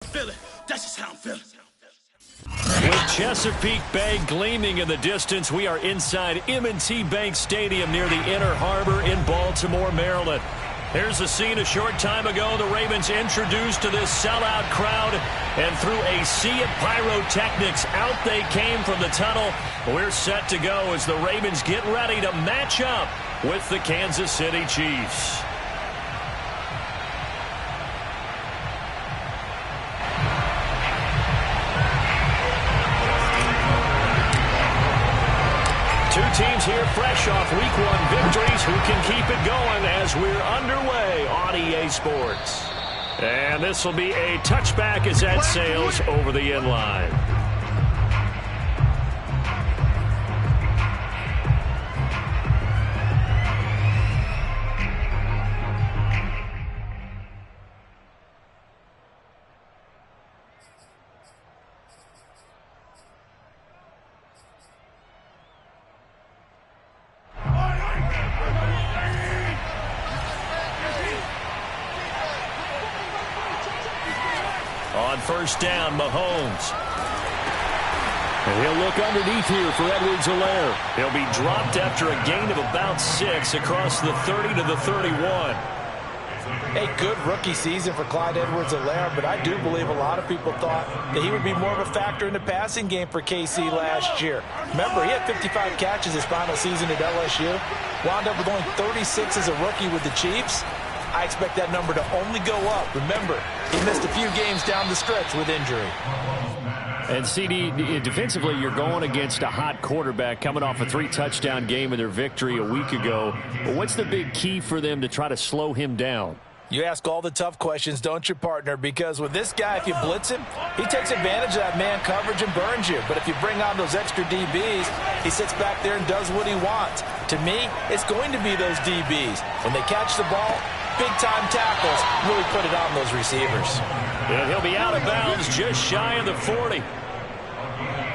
Feel it. That's just how I'm feeling. With Chesapeake Bay gleaming in the distance, we are inside M&T Bank Stadium near the Inner Harbor in Baltimore, Maryland. Here's the scene a short time ago. The Ravens introduced to this sellout crowd, and through a sea of pyrotechnics, out they came from the tunnel. We're set to go as the Ravens get ready to match up with the Kansas City Chiefs. Two teams here fresh off Week 1 victories who can keep it going as we're underway on EA Sports. And this will be a touchback as that sails over the end line. On first down, Mahomes. And he'll look underneath here for Edwards-Helaire. He'll be dropped after a gain of about 6 across the 30 to the 31. A good rookie season for Clyde Edwards-Helaire, but I do believe a lot of people thought that he would be more of a factor in the passing game for KC last year. Remember, he had 55 catches his final season at LSU. Wound up with only 36 as a rookie with the Chiefs. I expect that number to only go up. Remember, he missed a few games down the stretch with injury. And CD, defensively, you're going against a hot quarterback coming off a 3-touchdown game in their victory a week ago. But what's the big key for them to try to slow him down? You ask all the tough questions, don't you, partner? Because with this guy, if you blitz him, he takes advantage of that man coverage and burns you. But if you bring on those extra DBs, he sits back there and does what he wants. To me, it's going to be those DBs. When they catch the ball, big-time tackles really put it on those receivers. And he'll be out of bounds just shy of the 40.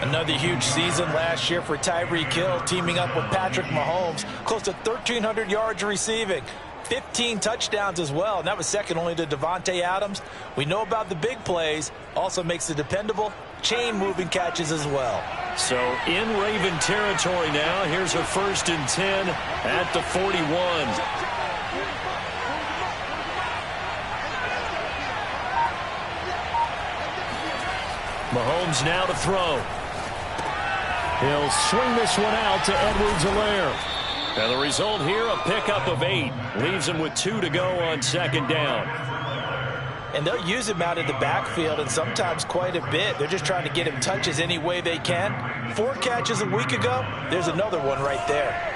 Another huge season last year for Tyreek Hill, teaming up with Patrick Mahomes. Close to 1,300 yards receiving. 15 touchdowns as well, and that was second only to Devontae Adams. We know about the big plays. Also makes the dependable chain-moving catches as well. So in Raven territory now. Here's a 1st and 10 at the 41. Mahomes now to throw. He'll swing this one out to Edwards-Helaire. And the result here, a pickup of 8. Leaves him with 2 to go on 2nd down. And they'll use him out in the backfield, and sometimes quite a bit. They're just trying to get him touches any way they can. 4 catches a week ago. There's another one right there.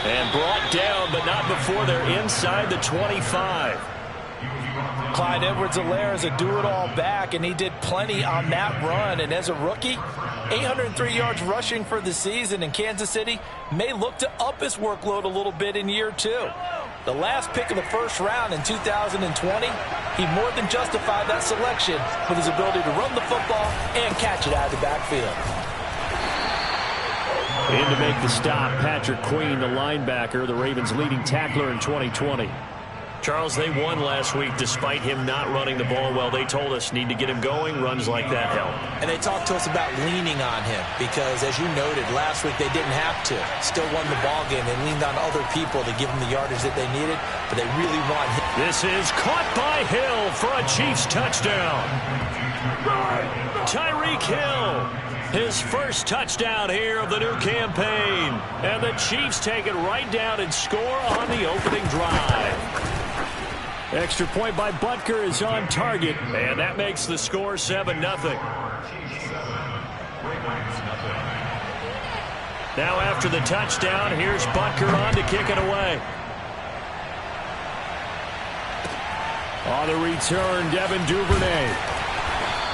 And brought down, but not before they're inside the 25. Clyde Edwards-Helaire is a do-it-all back, and he did plenty on that run. And as a rookie, 803 yards rushing for the season, and Kansas City may look to up his workload a little bit in year 2. The last pick of the 1st round in 2020, he more than justified that selection with his ability to run the football and catch it out of the backfield. In to make the stop, Patrick Queen, the linebacker, the Ravens' leading tackler in 2020. Charles, they won last week despite him not running the ball well. They told us need to get him going. Runs like that help. And they talked to us about leaning on him because, as you noted, last week they didn't have to. Still won the ball game. They leaned on other people to give them the yardage that they needed, but they really want him. This is caught by Hill for a Chiefs touchdown. Tyreek Hill, his first touchdown here of the new campaign. And the Chiefs take it right down and score on the opening drive. Extra point by Butker is on target, and that makes the score 7-0. Now after the touchdown, here's Butker on to kick it away. On the return, Devin Duvernay.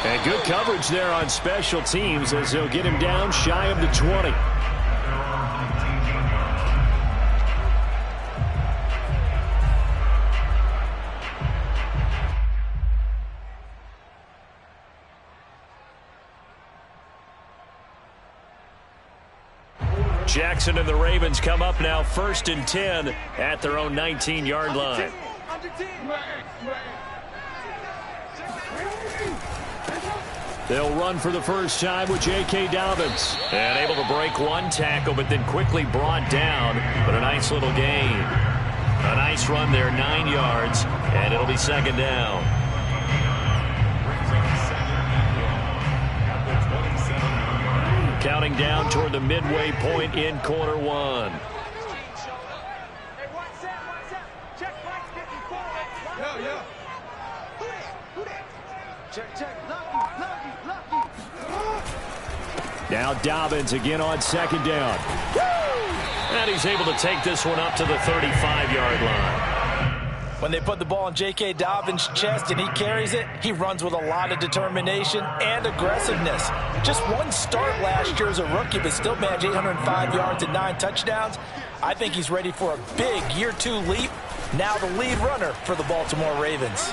And good coverage there on special teams as they'll get him down shy of the 20. Jackson and the Ravens come up now 1st and 10 at their own 19-yard line. They'll run for the first time with J.K. Dobbins. And able to break one tackle, but then quickly brought down. But a nice little gain. A nice run there, 9 yards, and it'll be 2nd down. Counting down toward the midway point in quarter one. Now Dobbins again on 2nd down. And he's able to take this one up to the 35-yard line. When they put the ball in J.K. Dobbins' chest and he carries it, he runs with a lot of determination and aggressiveness. Just one start last year as a rookie, but still managed 805 yards and 9 touchdowns. I think he's ready for a big year 2 leap. Now the lead runner for the Baltimore Ravens.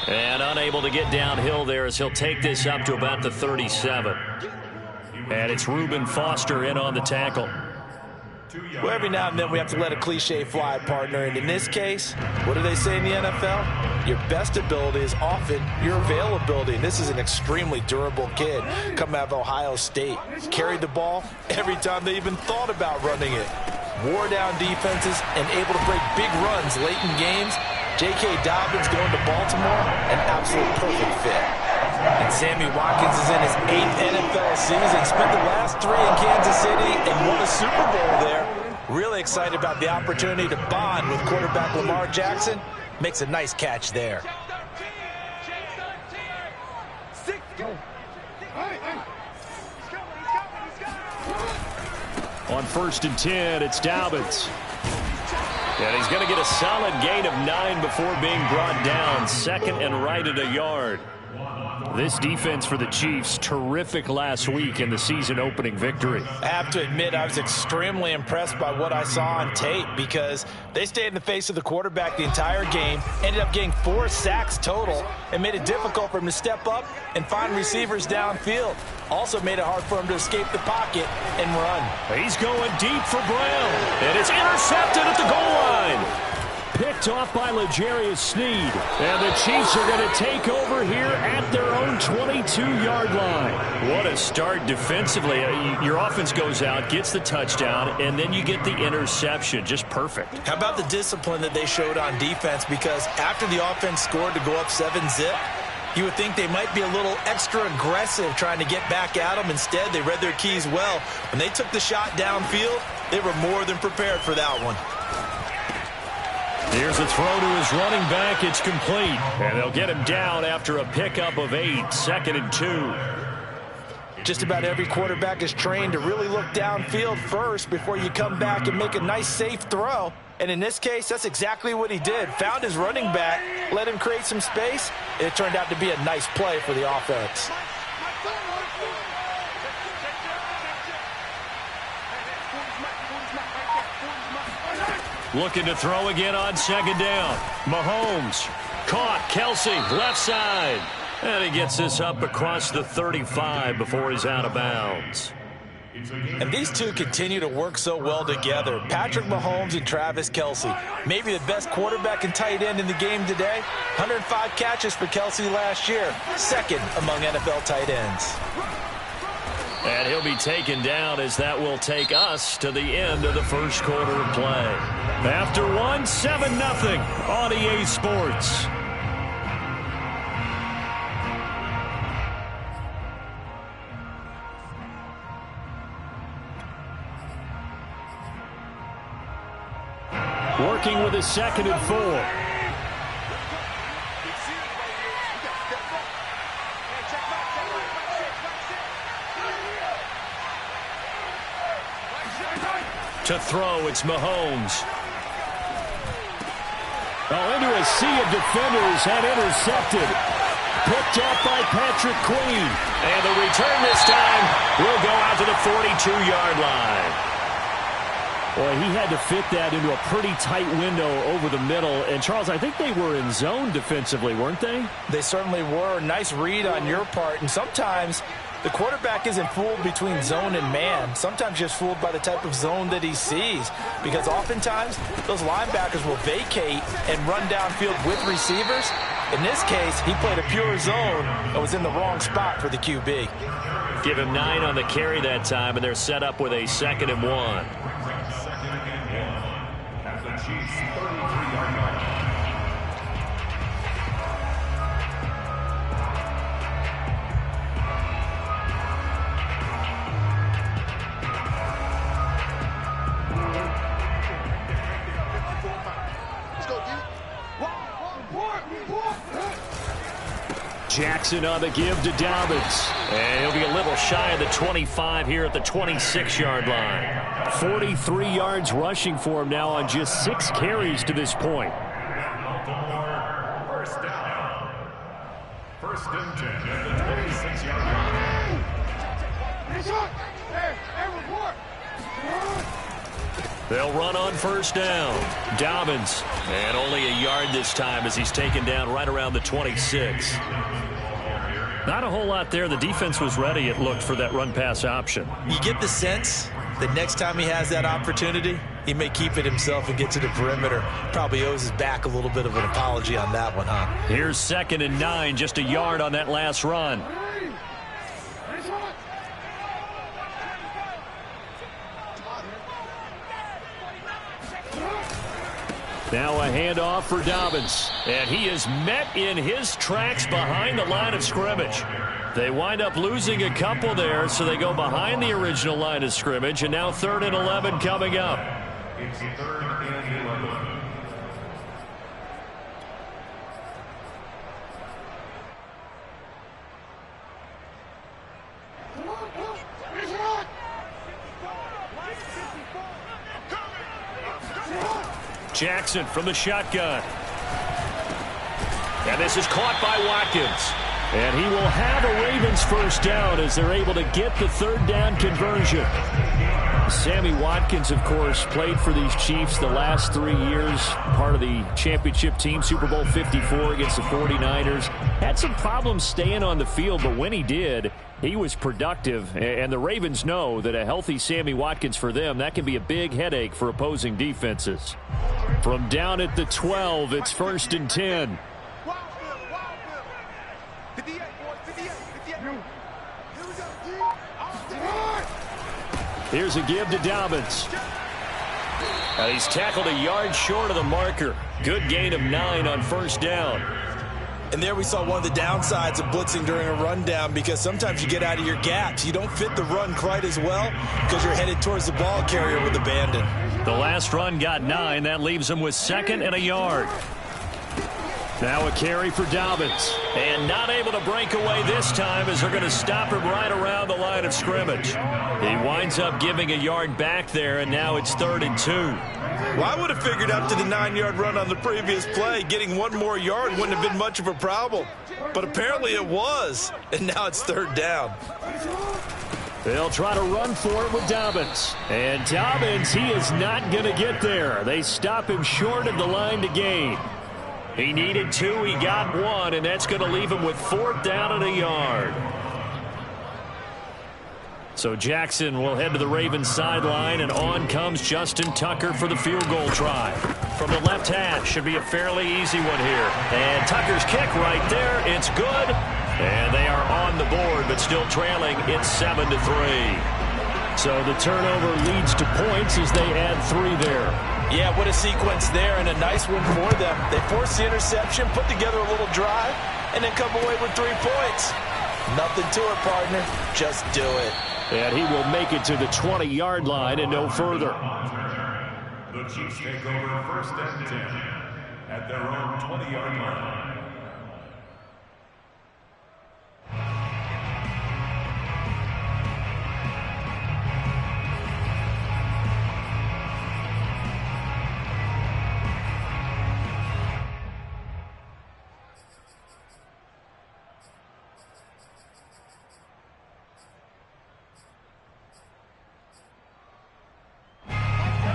And unable to get downhill there as he'll take this up to about the 37. And it's Reuben Foster in on the tackle. Well, every now and then we have to let a cliche fly, partner. And in this case, what do they say in the NFL? Your best ability is often your availability. And this is an extremely durable kid coming out of Ohio State. Carried the ball every time they even thought about running it. Wore down defenses and able to break big runs late in games. J.K. Dobbins going to Baltimore, an absolute perfect fit. And Sammy Watkins is in his 8th NFL season. Spent the last 3 in Kansas City and won a Super Bowl there. Really excited about the opportunity to bond with quarterback Lamar Jackson. Makes a nice catch there. On 1st and 10, it's Dobbins. And he's going to get a solid gain of 9 before being brought down. 2nd and right at a yard. This defense for the Chiefs, terrific last week in the season-opening victory. I have to admit, I was extremely impressed by what I saw on tape because they stayed in the face of the quarterback the entire game, ended up getting 4 sacks total, and made it difficult for him to step up and find receivers downfield. Also made it hard for him to escape the pocket and run. He's going deep for Brown, and it's intercepted at the goal line. Picked off by L'Jarius Sneed. And the Chiefs are going to take over here at their own 22-yard line. What a start defensively. Your offense goes out, gets the touchdown, and then you get the interception. Just perfect. How about the discipline that they showed on defense? Because after the offense scored to go up 7-zip, you would think they might be a little extra aggressive trying to get back at them. Instead, they read their keys well. When they took the shot downfield, they were more than prepared for that one. Here's a throw to his running back. It's complete. And they'll get him down after a pickup of 8. 2nd and 2. Just about every quarterback is trained to really look downfield first before you come back and make a nice, safe throw. And in this case, that's exactly what he did. Found his running back, let him create some space, and it turned out to be a nice play for the offense. Looking to throw again on 2nd down. Mahomes caught. Kelsey left side. And he gets this up across the 35 before he's out of bounds. And these two continue to work so well together. Patrick Mahomes and Travis Kelsey. Maybe the best quarterback and tight end in the game today. 105 catches for Kelsey last year. 2nd among NFL tight ends. And he'll be taken down as that will take us to the end of the first quarter of play. After one, 7-0 on EA Sports. Working with a 2nd and 4. To throw, it's Mahomes. Into a sea of defenders and intercepted. Picked up by Patrick Queen. And the return this time will go out to the 42-yard line. Boy, he had to fit that into a pretty tight window over the middle. And, Charles, I think they were in zone defensively, weren't they? They certainly were. Nice read on your part. And sometimes The quarterback isn't fooled between zone and man. Sometimes just fooled by the type of zone that he sees. Because oftentimes, those linebackers will vacate and run downfield with receivers. In this case, he played a pure zone and was in the wrong spot for the QB. Give him 9 on the carry that time, and they're set up with a 2nd and 1. At the Chiefs' 33-yard line. Jackson on the give to Dobbins. And he'll be a little shy of the 25 here at the 26-yard line. 43 yards rushing for him now on just 6 carries to this point. First down. First and 10 at the 26-yard line. They'll run on first down. Dobbins. And only a yard this time as he's taken down right around the 26. Not a whole lot there. The defense was ready, it looked, for that run-pass option. You get the sense that next time he has that opportunity, he may keep it himself and get to the perimeter. Probably owes his back a little bit of an apology on that one, huh? Here's 2nd and 9, just a yard on that last run. Now a handoff for Dobbins. And he is met in his tracks behind the line of scrimmage. They wind up losing a couple there, so they go behind the original line of scrimmage. And now 3rd and 11 coming up. It's 3rd and 11. Jackson from the shotgun. And this is caught by Watkins. And he will have a Ravens first down as they're able to get the 3rd down conversion. Sammy Watkins, of course, played for these Chiefs the last 3 years, part of the championship team, Super Bowl 54 against the 49ers. Had some problems staying on the field, but when he did, he was productive. And the Ravens know that a healthy Sammy Watkins for them, that can be a big headache for opposing defenses. From down at the 12, it's 1st and 10. Here's a give to Dobbins. And he's tackled a yard short of the marker. Good gain of 9 on first down. And there we saw one of the downsides of blitzing during a rundown, because sometimes you get out of your gaps. You don't fit the run quite as well because you're headed towards the ball carrier with abandon. The last run got 9. That leaves him with 2nd and a yard. Now a carry for Dobbins. And not able to break away this time as they're going to stop him right around the line of scrimmage. He winds up giving a yard back there, and now it's 3rd and 2. Well, I would have figured after the 9-yard run on the previous play, getting 1 more yard wouldn't have been much of a problem. But apparently it was, and now it's 3rd down. They'll try to run for it with Dobbins. And Dobbins, he is not going to get there. They stop him short of the line to gain. He needed 2, he got 1, and that's going to leave him with 4th down and a yard. So Jackson will head to the Ravens sideline, and on comes Justin Tucker for the field goal try. From the left hash, should be a fairly easy one here. And Tucker's kick right there, it's good. And they are on the board, but still trailing. It's 7-3. So the turnover leads to points as they add 3 there. Yeah, what a sequence there, and a nice one for them. They forced the interception, put together a little drive, and then come away with 3 points. Nothing to it, partner. Just do it. And he will make it to the 20-yard line and no further. The Chiefs take over 1st and 10 at their own 20-yard line.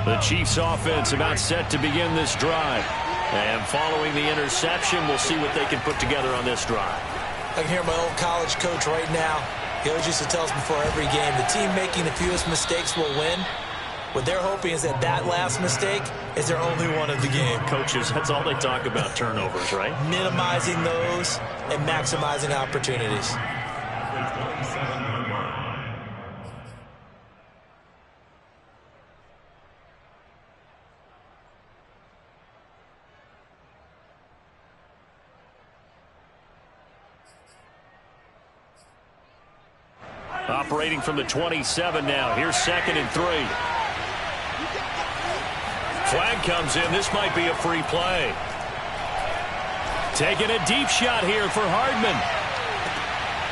The Chiefs offense about set to begin this drive. And following the interception, we'll see what they can put together on this drive. I can hear my old college coach right now. He always used to tell us before every game, the team making the fewest mistakes will win. What they're hoping is that that last mistake is their only one of the game. Coaches, that's all they talk about, turnovers, right? Minimizing those and maximizing opportunities. Operating from the 27 now. Here's 2nd and 3. Flag comes in. This might be a free play. Taking a deep shot here for Hardman.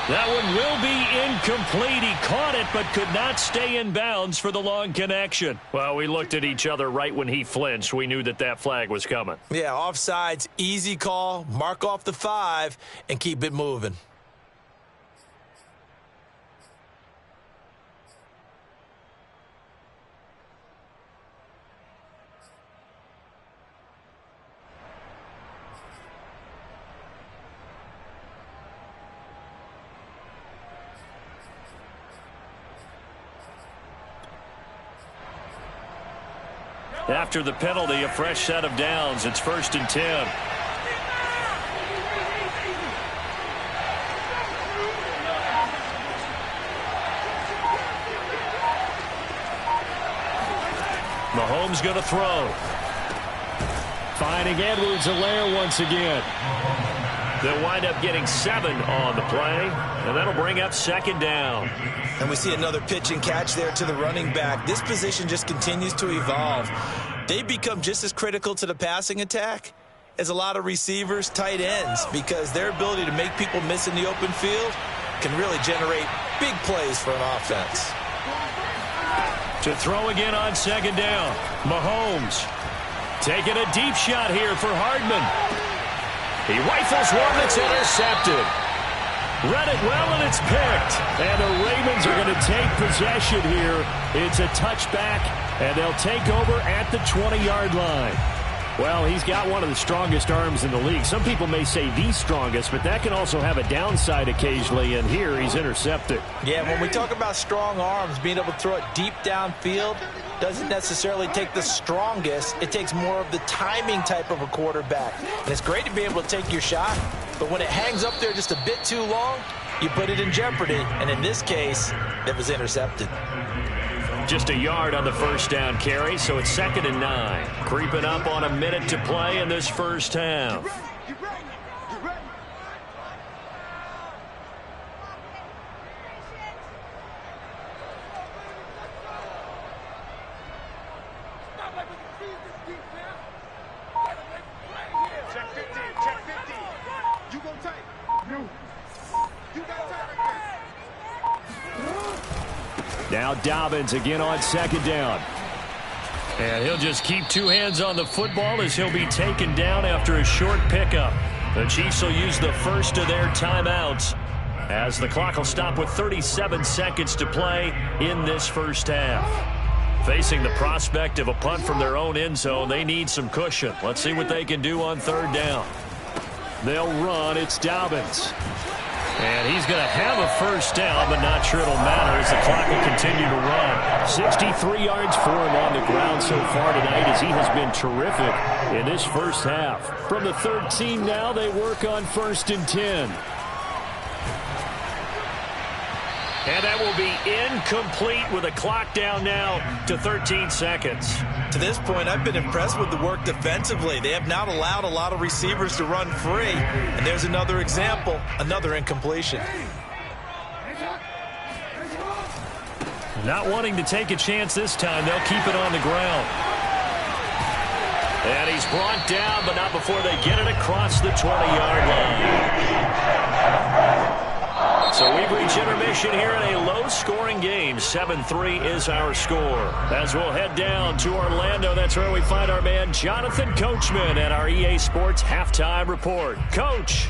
That one will be incomplete. He caught it but could not stay in bounds for the long connection. Well, we looked at each other right when he flinched. We knew that that flag was coming. Yeah, offsides, easy call. Mark off the 5 and keep it moving. After the penalty, a fresh set of downs. It's 1st and 10. Mahomes going to throw. Finding Edwards-Helaire once again. They'll wind up getting 7 on the play, and that'll bring up 2nd down. And we see another pitch and catch there to the running back. This position just continues to evolve. They become just as critical to the passing attack as a lot of receivers, tight ends, because their ability to make people miss in the open field can really generate big plays for an offense. To throw again on 2nd down. Mahomes taking a deep shot here for Hardman. He rifles one that's intercepted. Read it well, and it's picked. And the Ravens are going to take possession here. It's a touchback, and they'll take over at the 20-yard line. Well, he's got one of the strongest arms in the league. Some people may say the strongest, but that can also have a downside occasionally, and here he's intercepted. Yeah, when we talk about strong arms, being able to throw it deep downfield doesn't necessarily take the strongest. It takes more of the timing type of a quarterback. And it's great to be able to take your shot, but when it hangs up there just a bit too long, you put it in jeopardy. And in this case, it was intercepted. Just a yard on the first down carry, so it's 2nd and 9. Creeping up on a minute to play in this first half. Now Dobbins again on 2nd down. And he'll just keep 2 hands on the football as he'll be taken down after a short pickup. The Chiefs will use the first of their timeouts as the clock will stop with 37 seconds to play in this first half. Facing the prospect of a punt from their own end zone, they need some cushion. Let's see what they can do on 3rd down. They'll run. It's Dobbins. And he's going to have a first down, but not sure it'll matter as the clock will continue to run. 63 yards for him on the ground so far tonight as he has been terrific in this first half. From the 13 now, they work on 1st and 10. And that will be incomplete with a clock down now to 13 seconds. To this point, I've been impressed with the work defensively. They have not allowed a lot of receivers to run free. And there's another example, another incompletion. Not wanting to take a chance this time, they'll keep it on the ground. And he's brought down, but not before they get it across the 20-yard line. So we've reached intermission here in a low-scoring game. 7-3 is our score. As we'll head down to Orlando, that's where we find our man Jonathan Coachman at our EA Sports Halftime Report. Coach.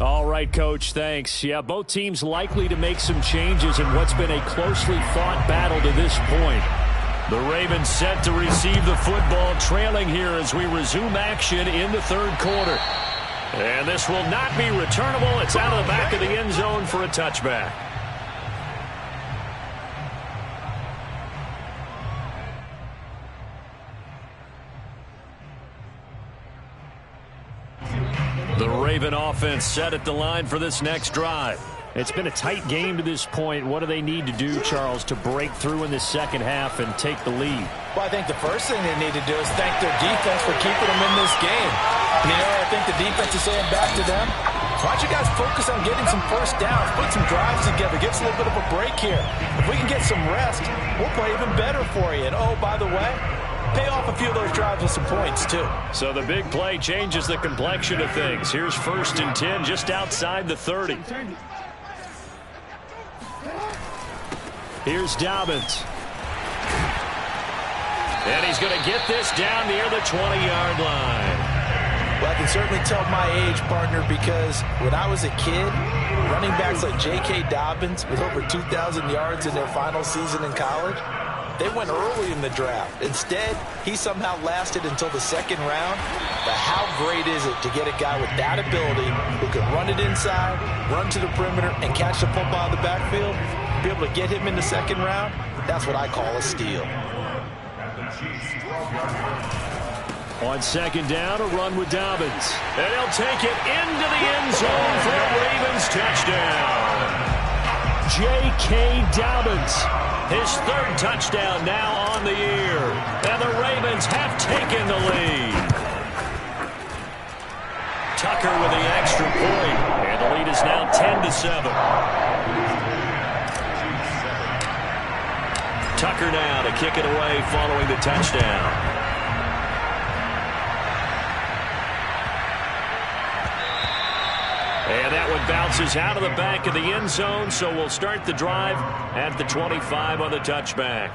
All right, Coach, thanks. Yeah, both teams likely to make some changes in what's been a closely fought battle to this point. The Ravens set to receive the football, trailing here as we resume action in the 3rd quarter. And this will not be returnable. It's out of the back of the end zone for a touchback. The Raven offense set at the line for this next drive. It's been a tight game to this point. What do they need to do, Charles, to break through in the second half and take the lead? Well, I think the first thing they need to do is thank their defense for keeping them in this game. You know, I think the defense is saying back to them, why don't you guys focus on getting some first downs, put some drives together, give us a little bit of a break here. If we can get some rest, we'll play even better for you. And, oh, by the way, pay off a few of those drives with some points, too. So the big play changes the complexion of things. Here's 1st and 10 just outside the 30. Here's Dobbins. And he's going to get this down near the 20-yard line. Well, I can certainly tell my age, partner, because when I was a kid, running backs like J.K. Dobbins with over 2,000 yards in their final season in college, they went early in the draft. Instead, he somehow lasted until the 2nd round. But how great is it to get a guy with that ability who can run it inside, run to the perimeter, and catch the football in the backfield? Be able to get him in the 2nd round, that's what I call a steal. On 2nd down, a run with Dobbins. And he'll take it into the end zone for a Ravens touchdown. J.K. Dobbins, his 3rd touchdown now on the year. And the Ravens have taken the lead. Tucker with the extra point. And the lead is now 10-7. Tucker now to kick it away following the touchdown. And that one bounces out of the back of the end zone, so we'll start the drive at the 25 on the touchback.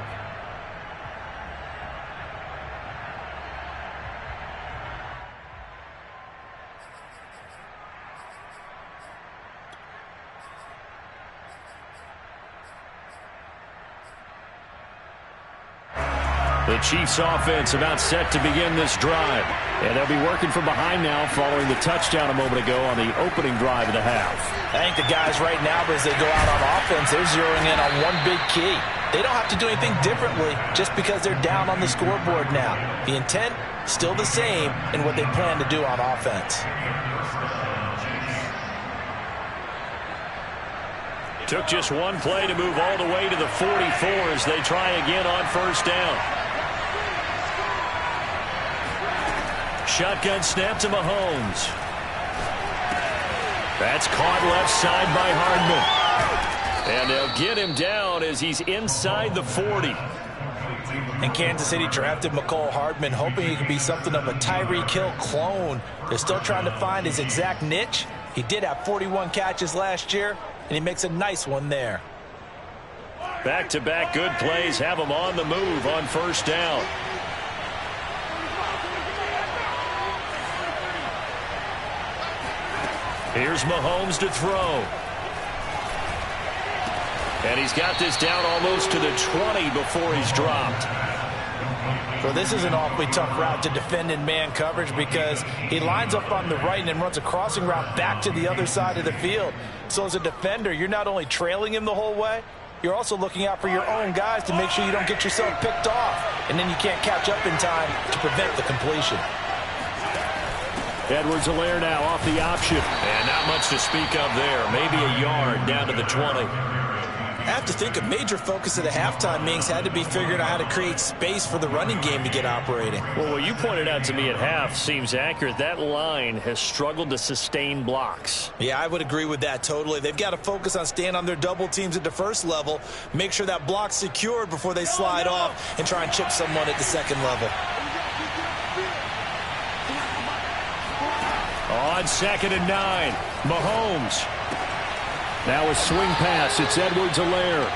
The Chiefs offense about set to begin this drive. And they'll be working from behind now following the touchdown a moment ago on the opening drive of the half. I think the guys right now, as they go out on offense, they're zeroing in on one big key. They don't have to do anything differently just because they're down on the scoreboard now. The intent, still the same in what they plan to do on offense. Took just one play to move all the way to the 44 as they try again on 1st down. Shotgun snap to Mahomes. That's caught left side by Hardman. And they'll get him down as he's inside the 40. And Kansas City drafted Mecole Hardman, hoping he could be something of a Tyreek Hill clone. They're still trying to find his exact niche. He did have 41 catches last year, and he makes a nice one there. Back-to-back good plays have him on the move on 1st down. Here's Mahomes to throw. And he's got this down almost to the 20 before he's dropped. Well, this is an awfully tough route to defend in man coverage because he lines up on the right and then runs a crossing route back to the other side of the field. So as a defender, you're not only trailing him the whole way, you're also looking out for your own guys to make sure you don't get yourself picked off. And then you can't catch up in time to prevent the completion. Edwards-Helaire now off the option. And not much to speak of there. Maybe a yard down to the 20. I have to think a major focus of the halftime meetings had to be figuring out how to create space for the running game to get operating. Well, what you pointed out to me at half seems accurate. That line has struggled to sustain blocks. Yeah, I would agree with that totally. They've got to focus on staying on their double teams at the 1st level, make sure that block's secured before they slide off and try and chip someone at the 2nd level. On 2nd and 9, Mahomes. Now a swing pass. It's Edwards-Helaire.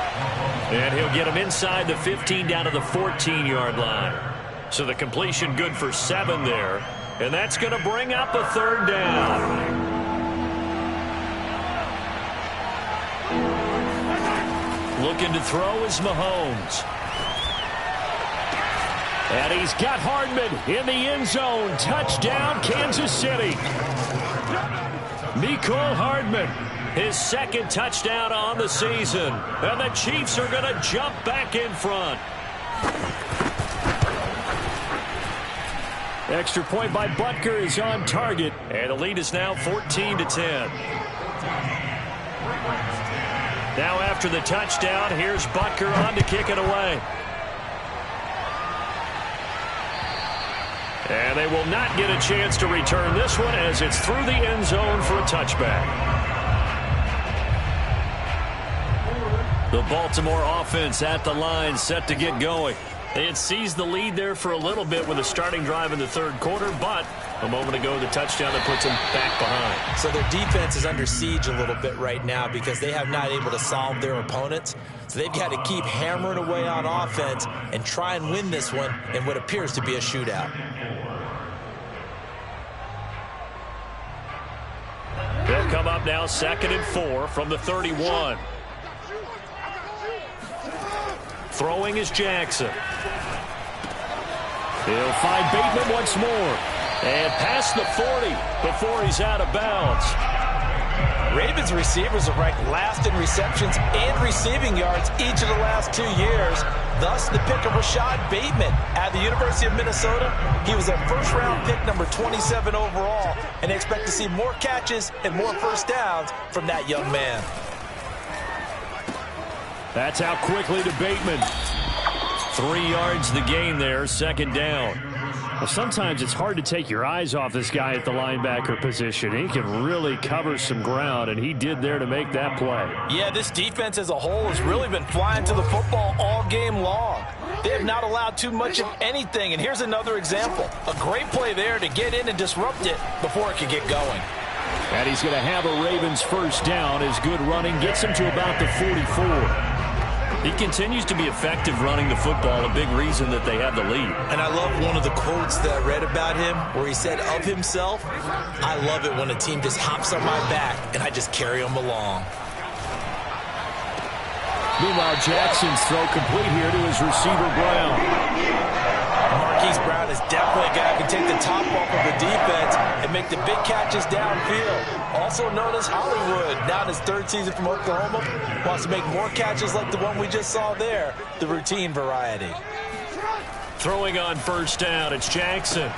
And he'll get him inside the 15 down to the 14-yard line. So the completion good for 7 there. And that's going to bring up a 3rd down. Looking to throw is Mahomes. And he's got Hardman in the end zone. Touchdown, Kansas City. Mecole Hardman, his second touchdown on the season. And the Chiefs are going to jump back in front. Extra point by Butker is on target. And the lead is now 14-10. Now after the touchdown, here's Butker on to kick it away. And they will not get a chance to return this one as it's through the end zone for a touchback. The Baltimore offense at the line set to get going. They had seized the lead there for a little bit with a starting drive in the third quarter, but a moment ago the touchdown that puts them back behind. So their defense is under siege a little bit right now because they have not able to solve their opponents. So they've got to keep hammering away on offense and try and win this one in what appears to be a shootout. They'll come up now 2nd and 4 from the 31. Throwing is Jackson. He'll find Bateman once more. And past the 40 before he's out of bounds. Ravens receivers are ranked last in receptions and receiving yards each of the last 2 years. Thus, the pick of Rashad Bateman at the University of Minnesota. He was a first-round pick, number 27 overall, and they expect to see more catches and more first downs from that young man. That's out quickly to Bateman. 3 yards the gain there, 2nd down. Well, sometimes it's hard to take your eyes off this guy at the linebacker position. He can really cover some ground, and he did there to make that play. Yeah, this defense as a whole has really been flying to the football all game long. They have not allowed too much of anything, and here's another example. A great play there to get in and disrupt it before it could get going. And he's going to have a Ravens first down. His good running gets him to about the 44. He continues to be effective running the football, a big reason that they have the lead. And I love one of the quotes that I read about him where he said of himself, "I love it when a team just hops on my back and I just carry them along." Meanwhile, Jackson's throw complete here to his receiver, Brown. Marquise Brown is definitely a guy who can take the top off of the defense and make the big catches downfield. Also known as Hollywood, now in his 3rd season from Oklahoma, wants to make more catches like the one we just saw there, the routine variety. Throwing on first down, it's Jackson.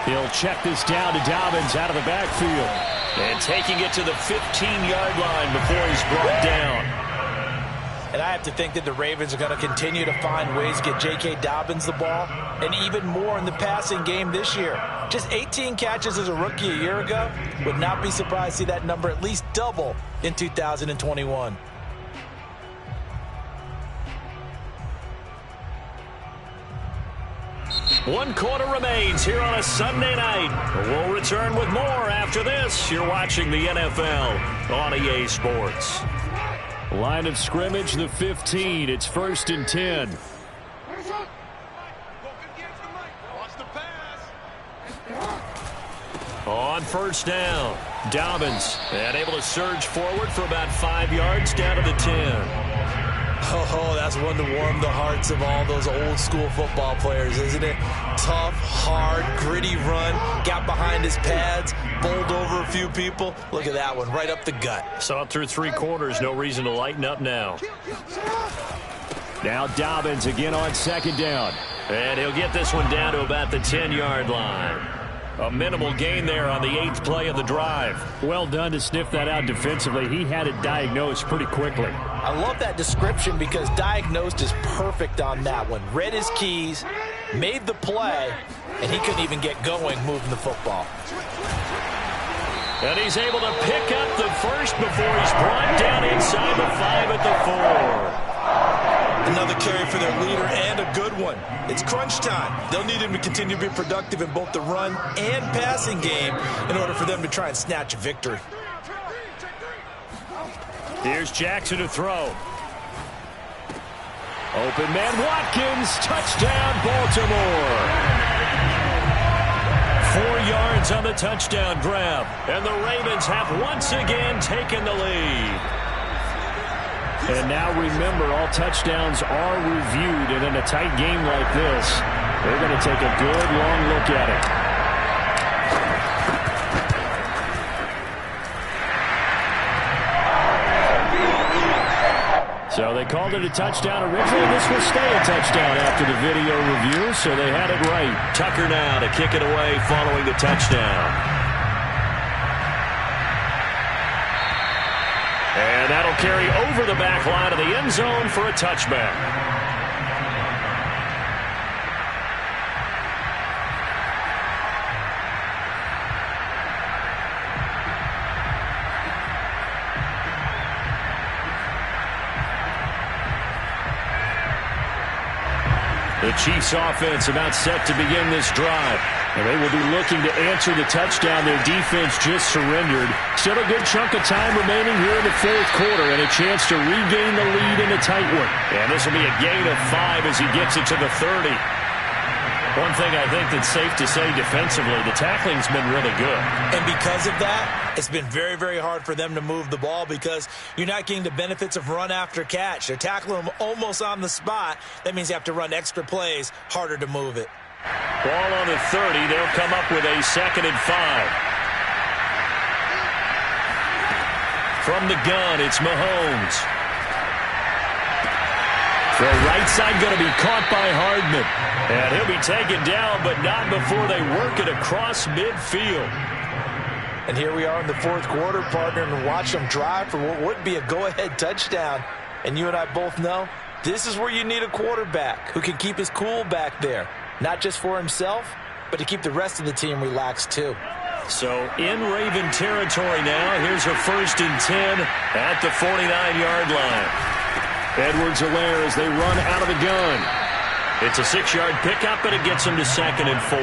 He'll check this down to Dobbins out of the backfield. And taking it to the 15-yard line before he's brought down. And I have to think that the Ravens are going to continue to find ways to get J.K. Dobbins the ball, and even more in the passing game this year. Just 18 catches as a rookie a year ago. Would not be surprised to see that number at least double in 2021. One quarter remains here on a Sunday night. We'll return with more after this. You're watching the NFL on EA Sports. Line of scrimmage, the 15. It's 1st and 10. On first down, Dobbins, and able to surge forward for about 5 yards down to the 10. Oh, that's one to warm the hearts of all those old school football players, isn't it? Tough, hard, gritty run, got behind his pads, bowled over a few people. Look at that one, right up the gut. Saw it through 3 quarters, no reason to lighten up now. Now Dobbins again on 2nd down. And he'll get this one down to about the 10-yard line. A minimal gain there on the 8th play of the drive. Well done to sniff that out defensively. He had it diagnosed pretty quickly. I love that description because diagnosed is perfect on that one. Read his keys, made the play, and he couldn't even get going moving the football. And he's able to pick up the first before he's brought down inside the 5 at the 4. Another carry for their leader and a good one. It's crunch time. They'll need him to continue to be productive in both the run and passing game in order for them to try and snatch a victory. Here's Jackson to throw. Open man Watkins, touchdown Baltimore. 4 yards on the touchdown grab. And the Ravens have once again taken the lead. And now remember, all touchdowns are reviewed, and in a tight game like this, they're going to take a good long look at called it a touchdown originally. This will stay a touchdown after the video review, so they had it right. Tucker now to kick it away following the touchdown. And that'll carry over the back line of the end zone for a touchback. The Chiefs offense about set to begin this drive. And they will be looking to answer the touchdown their defense just surrendered. Still a good chunk of time remaining here in the fourth quarter and a chance to regain the lead in a tight one. And this will be a gain of 5 as he gets it to the 30. One thing I think that's safe to say defensively, the tackling's been really good. And because of that, it's been very, very hard for them to move the ball because you're not getting the benefits of run after catch. They're tackling them almost on the spot. That means you have to run extra plays, harder to move it. Ball on the 30. They'll come up with a 2nd and 5. From the gun, it's Mahomes. Throw right side going to be caught by Hardman. And he'll be taken down, but not before they work it across midfield. And here we are in the fourth quarter, partner, and watch them drive for what would be a go-ahead touchdown. And you and I both know this is where you need a quarterback who can keep his cool back there. Not just for himself, but to keep the rest of the team relaxed too. So in Raven territory now, here's a 1st and 10 at the 49-yard line. Edwards-Helaire as they run out of the gun. It's a 6-yard pickup, and it gets them to 2nd and 4.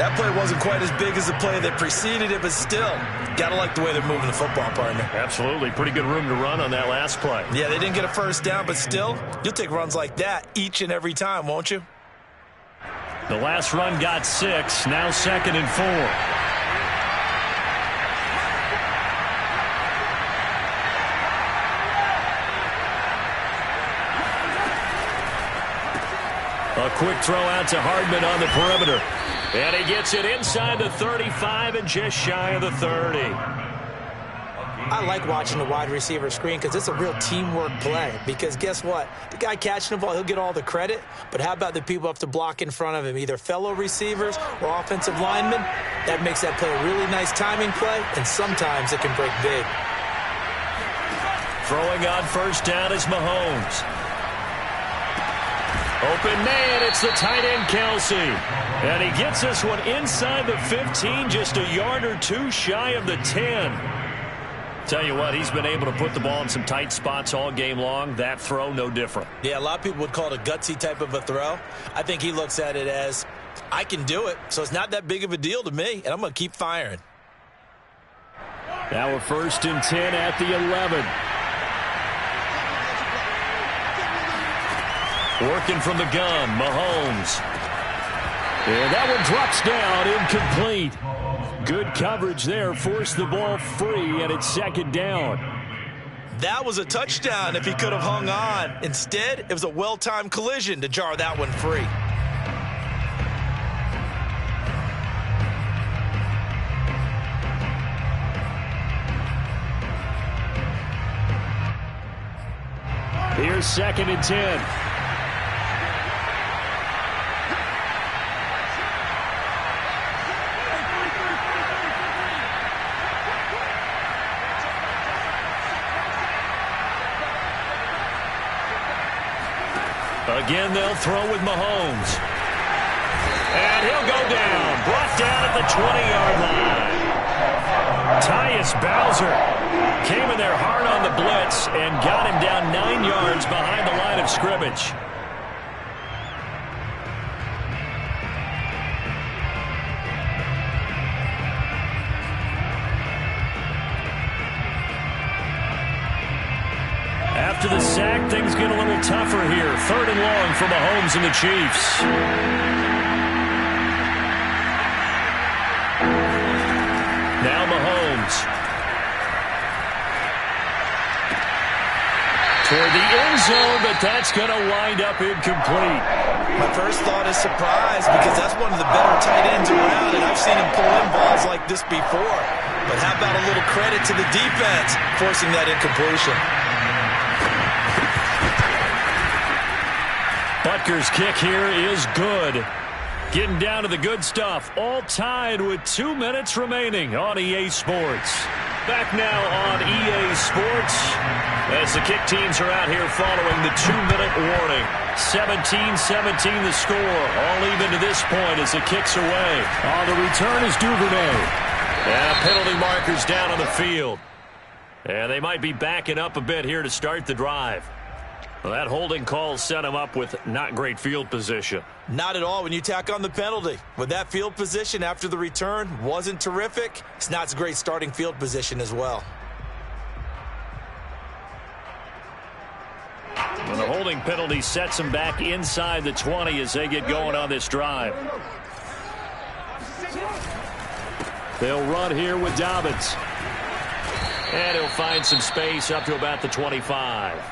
That play wasn't quite as big as the play that preceded it, but still, got to like the way they're moving the football, partner. Absolutely. Pretty good room to run on that last play. Yeah, they didn't get a first down, but still, you'll take runs like that each and every time, won't you? The last run got 6, now 2nd and 4. A quick throw out to Hardman on the perimeter. And he gets it inside the 35 and just shy of the 30. I like watching the wide receiver screen because it's a real teamwork play. Because guess what? The guy catching the ball, he'll get all the credit. But how about the people who have to block in front of him, either fellow receivers or offensive linemen? That makes that play a really nice timing play, and sometimes it can break big. Throwing on first down is Mahomes. Open man, it's the tight end, Kelsey. And he gets this one inside the 15, just a yard or two shy of the 10. Tell you what, he's been able to put the ball in some tight spots all game long. That throw, no different. Yeah, a lot of people would call it a gutsy type of a throw. I think he looks at it as, I can do it, so it's not that big of a deal to me, and I'm going to keep firing. Now a 1st and 10 at the 11. Working from the gun, Mahomes. And that one drops down, incomplete. Good coverage there, forced the ball free, and it's 2nd down. That was a touchdown if he could have hung on. Instead, it was a well-timed collision to jar that one free. Here's 2nd and 10. Again, they'll throw with Mahomes. And he'll go down. Brought down at the 20-yard line. Tyus Bowser came in there hard on the blitz and got him down 9 yards behind the line of scrimmage. After the sack, things get a little tougher here. 3rd and long for Mahomes and the Chiefs. Now Mahomes. Toward the end zone, but that's going to wind up incomplete. My first thought is surprise because that's one of the better tight ends around, and I've seen him pull in balls like this before. But how about a little credit to the defense forcing that incompletion? Butker's kick here is good. Getting down to the good stuff. All tied with 2 minutes remaining on EA Sports. Back now on EA Sports as the kick teams are out here following the 2-minute warning. 17-17 the score. All even to this point as the kick's away. On the return is Duvernay. And penalty markers down on the field. And they might be backing up a bit here to start the drive. Well, that holding call set him up with not great field position. Not at all when you tack on the penalty. With that field position after the return wasn't terrific, it's not a great starting field position as well. And the holding penalty sets him back inside the 20 as they get going on this drive. They'll run here with Dobbins. And he'll find some space up to about the 25.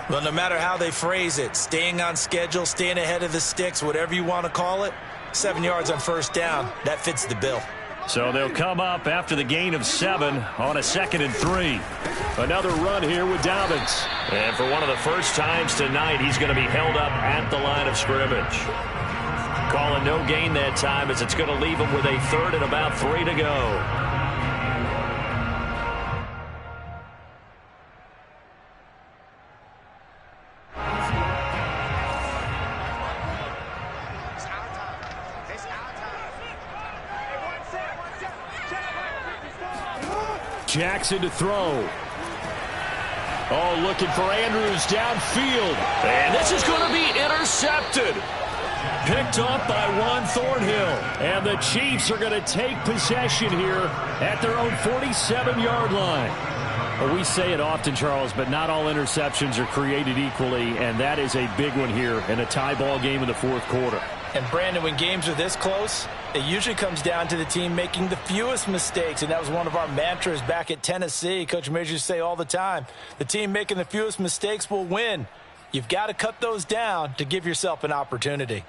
Well, no matter how they phrase it, staying on schedule, staying ahead of the sticks, whatever you want to call it, 7 yards on first down, that fits the bill. So they'll come up after the gain of 7 on a 2nd and 3. Another run here with Dobbins. And for one of the first times tonight, he's going to be held up at the line of scrimmage. Calling no gain that time as it's going to leave him with a 3rd and about 3 to go. Jackson to throw. Oh, looking for Andrews downfield. And this is going to be intercepted. Picked up by Juan Thornhill. And the Chiefs are going to take possession here at their own 47-yard line. Well, we say it often, Charles, but not all interceptions are created equally, and that is a big one here in a tie ball game in the 4th quarter. And, Brandon, when games are this close, it usually comes down to the team making the fewest mistakes, and that was one of our mantras back at Tennessee. Coach Majors used to say all the time, the team making the fewest mistakes will win. You've got to cut those down to give yourself an opportunity.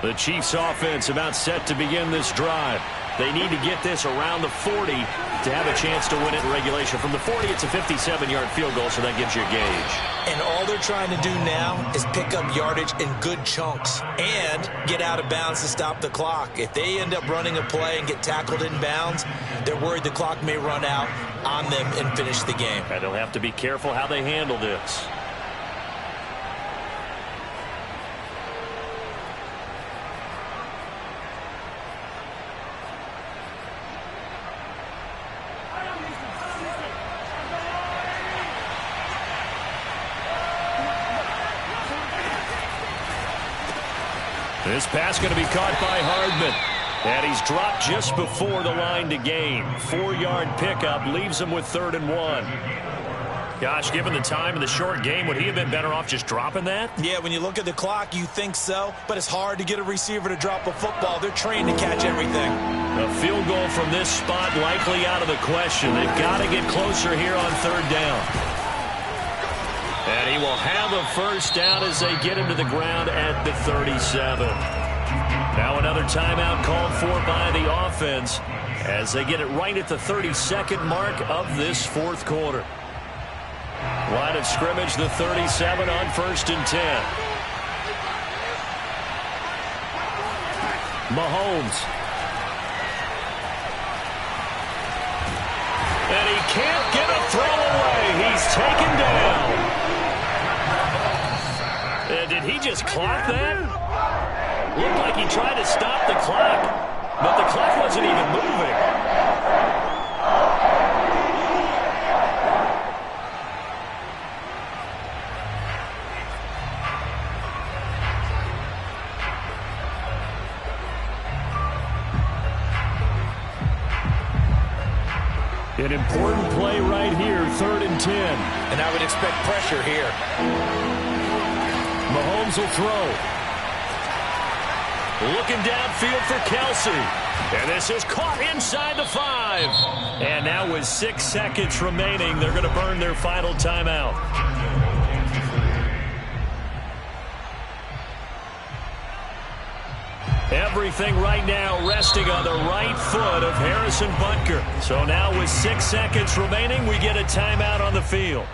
The Chiefs offense about set to begin this drive. They need to get this around the 40 to have a chance to win it in regulation. From the 40, it's a 57-yard field goal, so that gives you a gauge. And all they're trying to do now is pick up yardage in good chunks and get out of bounds to stop the clock. If they end up running a play and get tackled in bounds, they're worried the clock may run out on them and finish the game. And they'll have to be careful how they handle this. This pass going to be caught by Hardman. And he's dropped just before the line to gain. 4-yard pickup leaves him with 3rd and 1. Gosh, given the time in the short game, would he have been better off just dropping that? Yeah, when you look at the clock, you think so. But it's hard to get a receiver to drop a football. They're trained to catch everything. A field goal from this spot likely out of the question. They've got to get closer here on 3rd down. And he will have a first down as they get him to the ground at the 37. Now another timeout called for by the offense as they get it right at the 32nd mark of this 4th quarter. Line of scrimmage, the 37 on 1st and 10. Mahomes. And he can't get a throw away. He's taken down. Did he just clock that? Looked like he tried to stop the clock, but the clock wasn't even moving. An important play right here, 3rd and 10. And I would expect pressure here. Mahomes will throw. Looking downfield for Kelsey. And this is caught inside the 5. And now with 6 seconds remaining, they're going to burn their final timeout. Everything right now resting on the right foot of Harrison Butker. So now with 6 seconds remaining, we get a timeout on the field.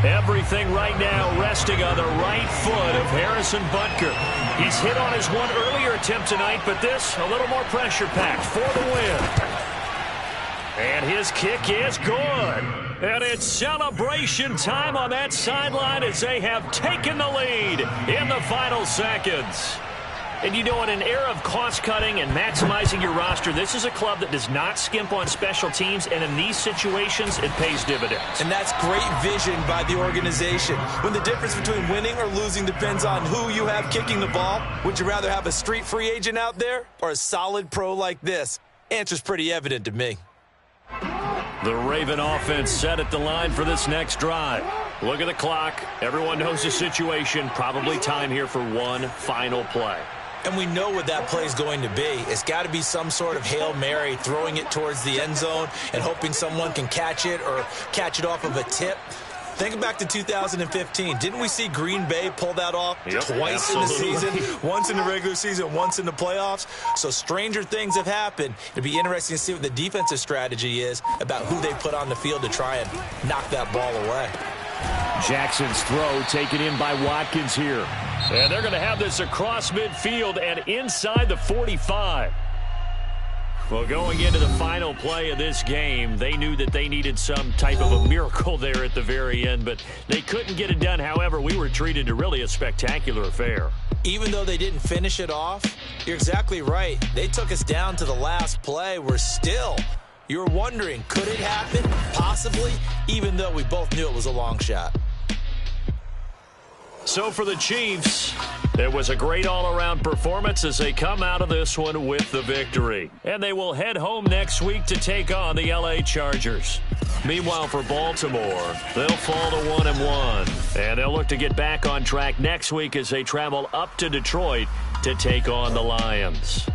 Everything right now resting on the right foot of Harrison Butker. He's hit on his one earlier attempt tonight, but this a little more pressure-packed for the win. And his kick is good. And it's celebration time on that sideline as they have taken the lead in the final seconds. And you know, in an era of cost-cutting and maximizing your roster, this is a club that does not skimp on special teams, and in these situations, it pays dividends. And that's great vision by the organization. When the difference between winning or losing depends on who you have kicking the ball, would you rather have a street free agent out there or a solid pro like this? Answer's pretty evident to me. The Raven offense set at the line for this next drive. Look at the clock. Everyone knows the situation. Probably time here for one final play. And we know what that play is going to be. It's got to be some sort of Hail Mary, throwing it towards the end zone and hoping someone can catch it or catch it off of a tip. Think back to 2015. Didn't we see Green Bay pull that off twice in the season? Once in the regular season, once in the playoffs. So stranger things have happened. It'd be interesting to see what the defensive strategy is about who they put on the field to try and knock that ball away. Jackson's throw taken in by Watkins here. And they're going to have this across midfield and inside the 45. Well, going into the final play of this game, they knew that they needed some type of a miracle there at the very end, but they couldn't get it done. However, we were treated to really a spectacular affair. Even though they didn't finish it off, you're exactly right. They took us down to the last play. We're still, you were wondering, could it happen? Possibly, even though we both knew it was a long shot. So for the Chiefs, it was a great all-around performance as they come out of this one with the victory. And they will head home next week to take on the LA Chargers. Meanwhile, for Baltimore, they'll fall to 1-1. And they'll look to get back on track next week as they travel up to Detroit to take on the Lions.